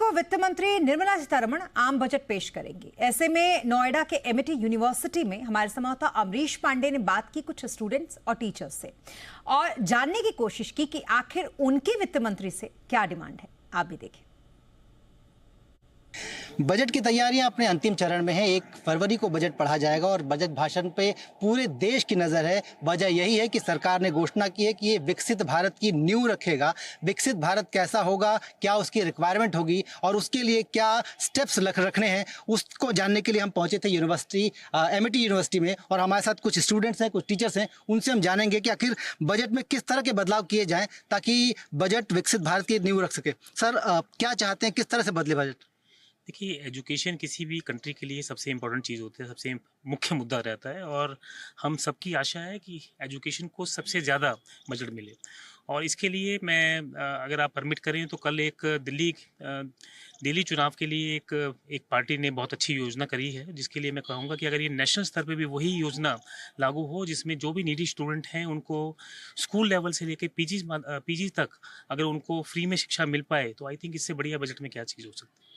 को वित्त मंत्री निर्मला सीतारमण आम बजट पेश करेंगी। ऐसे में नोएडा के एमिटी यूनिवर्सिटी में हमारे संवाददाता अमरीश पांडे ने बात की कुछ स्टूडेंट्स और टीचर्स से और जानने की कोशिश की कि आखिर उनके वित्त मंत्री से क्या डिमांड है। आप भी देखें। बजट की तैयारियां अपने अंतिम चरण में है। 1 फरवरी को बजट पढ़ा जाएगा और बजट भाषण पे पूरे देश की नज़र है। वजह यही है कि सरकार ने घोषणा की है कि ये विकसित भारत की नींव रखेगा। विकसित भारत कैसा होगा, क्या उसकी रिक्वायरमेंट होगी और उसके लिए क्या स्टेप्स रखने हैं, उसको जानने के लिए हम पहुंचे थे यूनिवर्सिटी एमिटी यूनिवर्सिटी में। और हमारे साथ कुछ स्टूडेंट्स हैं, कुछ टीचर्स हैं। उनसे हम जानेंगे कि आखिर बजट में किस तरह के बदलाव किए जाएँ ताकि बजट विकसित भारत की नींव रख सके। सर, क्या चाहते हैं, किस तरह से बदले बजट? देखिए, एजुकेशन किसी भी कंट्री के लिए सबसे इम्पोर्टेंट चीज़ होती है, सबसे मुख्य मुद्दा रहता है और हम सबकी आशा है कि एजुकेशन को सबसे ज़्यादा बजट मिले। और इसके लिए मैं अगर आप परमिट करें तो कल एक दिल्ली चुनाव के लिए एक पार्टी ने बहुत अच्छी योजना करी है, जिसके लिए मैं कहूँगा कि अगर ये नेशनल स्तर पे भी वही योजना लागू हो जिसमें जो भी नीडी स्टूडेंट हैं उनको स्कूल लेवल से लेकर पीजी तक अगर उनको फ्री में शिक्षा मिल पाए, तो आई थिंक इससे बढ़िया बजट में क्या चीज़ हो सकती है।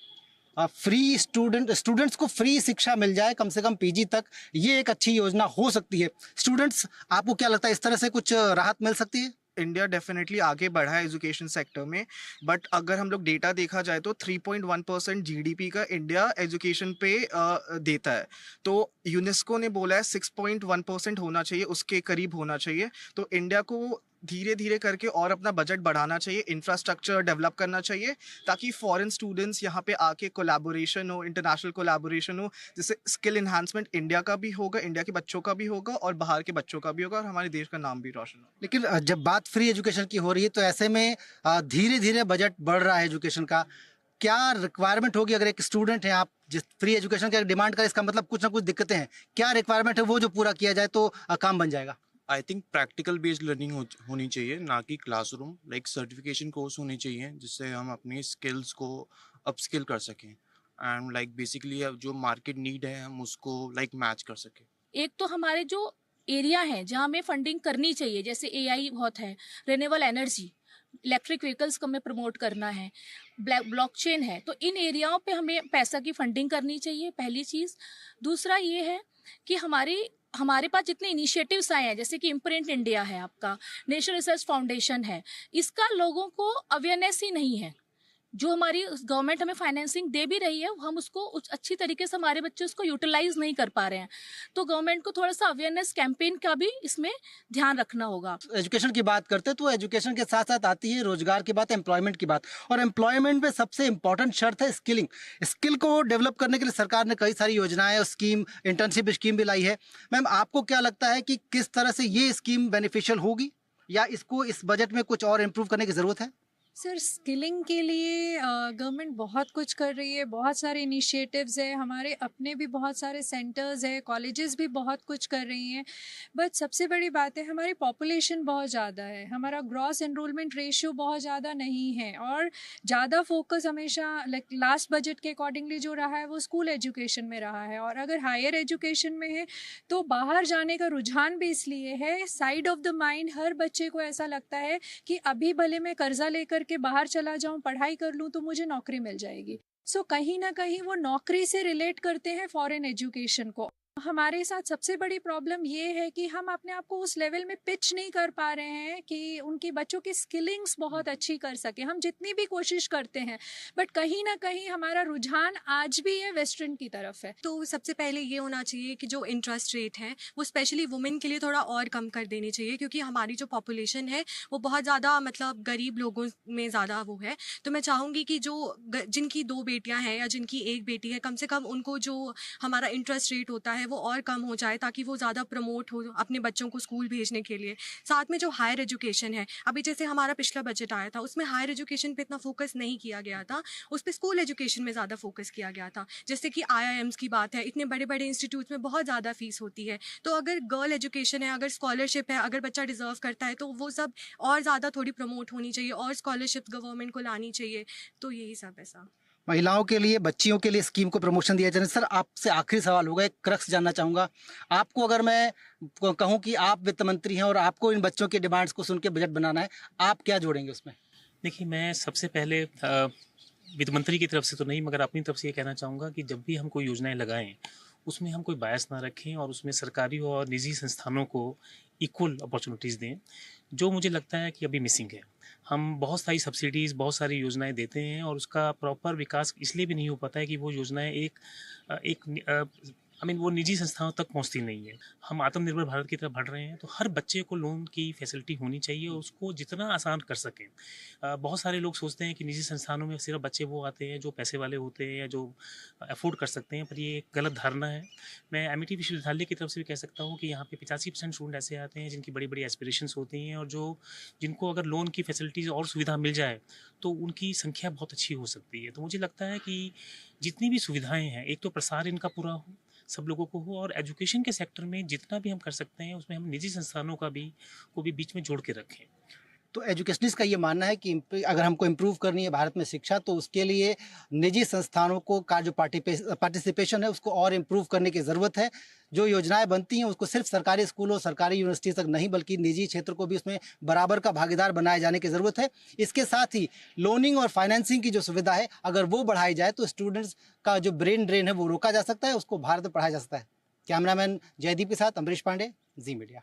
फ्री स्टूडेंट्स को फ्री शिक्षा मिल जाए कम से कम पीजी तक, ये एक अच्छी योजना हो सकती है। स्टूडेंट्स, आपको क्या लगता है, इस तरह से कुछ राहत मिल सकती है? इंडिया डेफिनेटली आगे बढ़ा है एजुकेशन सेक्टर में, बट अगर हम लोग डेटा देखा जाए तो 3.1% जीडीपी का इंडिया एजुकेशन पे देता है। तो यूनेस्को ने बोला है 6.1% होना चाहिए, उसके करीब होना चाहिए। तो इंडिया को धीरे धीरे करके और अपना बजट बढ़ाना चाहिए, इंफ्रास्ट्रक्चर डेवलप करना चाहिए ताकि फॉरेन स्टूडेंट्स यहाँ पे आके कोलैबोरेशन हो, इंटरनेशनल कोलैबोरेशन हो, जिससे स्किल इन्हांसमेंट इंडिया का भी होगा, इंडिया के बच्चों का भी होगा और बाहर के बच्चों का भी होगा और हमारे देश का नाम भी रोशन हो। लेकिन जब बात फ्री एजुकेशन की हो रही है तो ऐसे में धीरे धीरे बजट बढ़ रहा है एजुकेशन का, क्या रिक्वायरमेंट होगी? अगर एक स्टूडेंट है, आप जिस फ्री एजुकेशन का डिमांड करें, इसका मतलब कुछ ना कुछ दिक्कतें हैं। क्या रिक्वायरमेंट है वो जो पूरा किया जाए तो काम बन जाएगा? I think practical based learning होनी चाहिए, ना कि क्लासरूम। लाइक सर्टिफिकेशन कोर्स होने चाहिए जिससे हम अपनी स्किल्स को अपस्किल कर सकें एंड लाइक बेसिकली जो मार्केट नीड है हम उसको लाइक मैच कर सकें। एक तो हमारे जो एरिया है जहाँ हमें फंडिंग करनी चाहिए, जैसे एआई बहुत है, रिन्यूएबल एनर्जी, इलेक्ट्रिक व्हीकल्स को हमें प्रमोट करना है, ब्लॉकचेन है, तो इन एरियाओं पे हमें पैसा की फंडिंग करनी चाहिए, पहली चीज़। दूसरा ये है कि हमारे पास जितने इनिशिएटिव्स आए हैं, जैसे कि इम्प्रिंट इंडिया है, आपका नेशनल रिसर्च फाउंडेशन है, इसका लोगों को अवेयरनेस ही नहीं है। जो हमारी गवर्नमेंट हमें फाइनेंसिंग दे भी रही है, हम उसको अच्छी तरीके से हमारे बच्चे उसको यूटिलाइज नहीं कर पा रहे हैं। तो गवर्नमेंट को थोड़ा सा अवेयरनेस कैंपेन का भी इसमें ध्यान रखना होगा। एजुकेशन की बात करते हैं तो एजुकेशन के साथ साथ आती है रोजगार की बात, एम्प्लॉयमेंट की बात। और एम्प्लॉयमेंट में सबसे इंपॉर्टेंट शर्त है स्किलिंग। स्किल को डेवलप करने के लिए सरकार ने कई सारी योजनाएं और स्कीम, इंटर्नशिप स्कीम भी लाई है। मैम, आपको क्या लगता है कि किस तरह से ये स्कीम बेनिफिशियल होगी या इसको इस बजट में कुछ और इम्प्रूव करने की ज़रूरत है? सर, स्किलिंग के लिए गवर्नमेंट बहुत कुछ कर रही है, बहुत सारे इनिशिएटिव्स है, हमारे अपने भी बहुत सारे सेंटर्स है, कॉलेजेस भी बहुत कुछ कर रही हैं। बट सबसे बड़ी बात है, हमारी पॉपुलेशन बहुत ज़्यादा है, हमारा ग्रॉस एनरोलमेंट रेशियो बहुत ज़्यादा नहीं है और ज़्यादा फोकस हमेशा लाइक लास्ट बजट के अकॉर्डिंगली जो रहा है वो स्कूल एजुकेशन में रहा है। और अगर हायर एजुकेशन में है तो बाहर जाने का रुझान भी इसलिए है, साइड ऑफ द माइंड हर बच्चे को ऐसा लगता है कि अभी भले मैं कर्जा लेकर के बाहर चला जाऊं, पढ़ाई कर लूं तो मुझे नौकरी मिल जाएगी। सो कहीं ना कहीं वो नौकरी से रिलेट करते हैं फॉरेन एजुकेशन को। हमारे साथ सबसे बड़ी प्रॉब्लम ये है कि हम अपने आप को उस लेवल में पिच नहीं कर पा रहे हैं कि उनकी बच्चों की स्किलिंग्स बहुत अच्छी कर सके। हम जितनी भी कोशिश करते हैं बट कहीं ना कहीं हमारा रुझान आज भी है वेस्टर्न की तरफ है। तो सबसे पहले ये होना चाहिए कि जो इंटरेस्ट रेट है वो स्पेशली वुमेन के लिए थोड़ा और कम कर देनी चाहिए, क्योंकि हमारी जो पॉपुलेशन है वो बहुत ज़्यादा मतलब गरीब लोगों में ज़्यादा वो है। तो मैं चाहूँगी कि जो जिनकी 2 बेटियाँ हैं या जिनकी 1 बेटी है, कम से कम उनको जो हमारा इंटरेस्ट रेट होता है वो और कम हो जाए ताकि वो ज़्यादा प्रमोट हो अपने बच्चों को स्कूल भेजने के लिए। साथ में जो हायर एजुकेशन है, अभी जैसे हमारा पिछला बजट आया था उसमें हायर एजुकेशन पे इतना फोकस नहीं किया गया था, उस पर स्कूल एजुकेशन में ज़्यादा फोकस किया गया था। जैसे कि IIMs की बात है, इतने बड़े बड़े इंस्टीट्यूट में बहुत ज़्यादा फीस होती है। तो अगर गर्ल एजुकेशन है, अगर स्कॉलरशिप है, अगर बच्चा डिज़र्व करता है तो वो सब और ज़्यादा थोड़ी प्रमोट होनी चाहिए और स्कॉलरशिप गवर्नमेंट को लानी चाहिए। तो यही सब है सब। महिलाओं के लिए, बच्चियों के लिए स्कीम को प्रमोशन दिया जाए। सर, आपसे आखिरी सवाल होगा, एक क्रक्स जानना चाहूँगा। आपको अगर मैं कहूँ कि आप वित्त मंत्री हैं और आपको इन बच्चों की डिमांड्स को सुन के बजट बनाना है, आप क्या जोड़ेंगे उसमें? देखिए, मैं सबसे पहले वित्त मंत्री की तरफ से तो नहीं, मगर अपनी तरफ से ये कहना चाहूँगा कि जब भी हम कोई योजनाएं लगाएं उसमें हम कोई बायस ना रखें और उसमें सरकारी और निजी संस्थानों को इक्वल अपॉर्चुनिटीज़ दें, जो मुझे लगता है कि अभी मिसिंग है। हम बहुत सारी सब्सिडीज़, बहुत सारी योजनाएं देते हैं और उसका प्रॉपर विकास इसलिए भी नहीं हो पाता है कि वो योजनाएं वो निजी संस्थाओं तक पहुंचती नहीं है। हम आत्मनिर्भर भारत की तरफ बढ़ रहे हैं, तो हर बच्चे को लोन की फैसिलिटी होनी चाहिए और उसको जितना आसान कर सकें। बहुत सारे लोग सोचते हैं कि निजी संस्थानों में सिर्फ बच्चे वो आते हैं जो पैसे वाले होते हैं या जो अफोर्ड कर सकते हैं, पर ये एक गलत धारणा है। मैं एमिटी विश्वविद्यालय की तरफ से भी कह सकता हूँ कि यहाँ पे 85% स्टूडेंट ऐसे आते हैं जिनकी बड़ी बड़ी एस्पिरेशंस होती हैं और जिनको अगर लोन की फैसिलिटीज़ और सुविधा मिल जाए तो उनकी संख्या बहुत अच्छी हो सकती है। तो मुझे लगता है कि जितनी भी सुविधाएं हैं, एक तो प्रसार इनका पूरा हो, सब लोगों को हो, और एजुकेशन के सेक्टर में जितना भी हम कर सकते हैं उसमें हम निजी संस्थानों को भी बीच में जोड़ के रखें। तो एजुकेशनिस्ट का ये मानना है कि अगर हमको इम्प्रूव करनी है भारत में शिक्षा, तो उसके लिए निजी संस्थानों को का जो पार्टिसिपेशन है उसको और इम्प्रूव करने की ज़रूरत है। जो योजनाएं बनती हैं उसको सिर्फ सरकारी स्कूलों, सरकारी यूनिवर्सिटी तक नहीं बल्कि निजी क्षेत्र को भी उसमें बराबर का भागीदार बनाए जाने की ज़रूरत है। इसके साथ ही लोनिंग और फाइनेंसिंग की जो सुविधा है अगर वो बढ़ाई जाए तो स्टूडेंट्स का जो ब्रेन ड्रेन है वो रोका जा सकता है, उसको भारत में पढ़ाया जा सकता है। कैमरामैन जयदीप के साथ अमरीश पांडे, जी मीडिया।